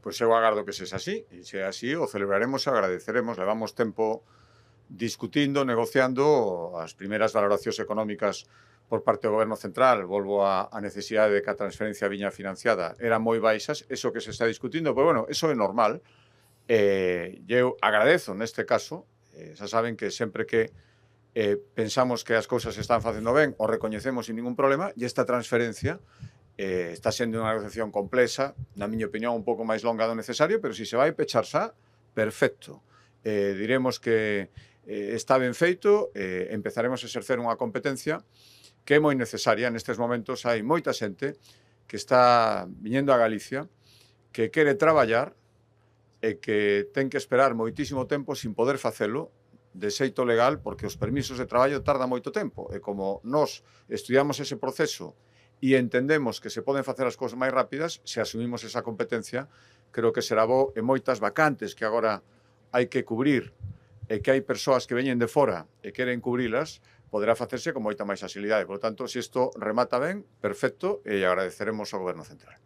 Pois eu agardo que sexa así, e se é así o celebraremos e agradeceremos. Levamos tempo discutindo, negociando as primeiras valoracións económicas por parte do Goberno Central. Volvo a necesidade de que a transferencia viña financiada eran moi baixas, eso que se está discutindo, pois bueno, eso é normal. Eu agradezo neste caso, xa saben que sempre que pensamos que as cousas se están facendo ben, o recoñecemos sin ningún problema, e esta transferencia está sendo unha negociación complexa, na miña opinión un pouco máis longa do necesario, pero se vai pechar xa, perfecto. Diremos que está ben feito, empezaremos a exercer unha competencia que é moi necesaria. Nestes momentos hai moita xente que está viñendo a Galicia, que quere traballar e que ten que esperar moitísimo tempo sin poder facelo de xeito legal, porque os permisos de traballo tardan moito tempo, e como nós estudiamos ese proceso e entendemos que se poden facer as cousas máis rápidas, se asumimos esa competencia, creo que será bo, e moitas vacantes que agora hai que cubrir, e que hai persoas que veñen de fora e queren cubrilas, poderá facerse con moita máis axilidade. Por lo tanto, se isto remata ben, perfecto, e agradeceremos ao Goberno Central.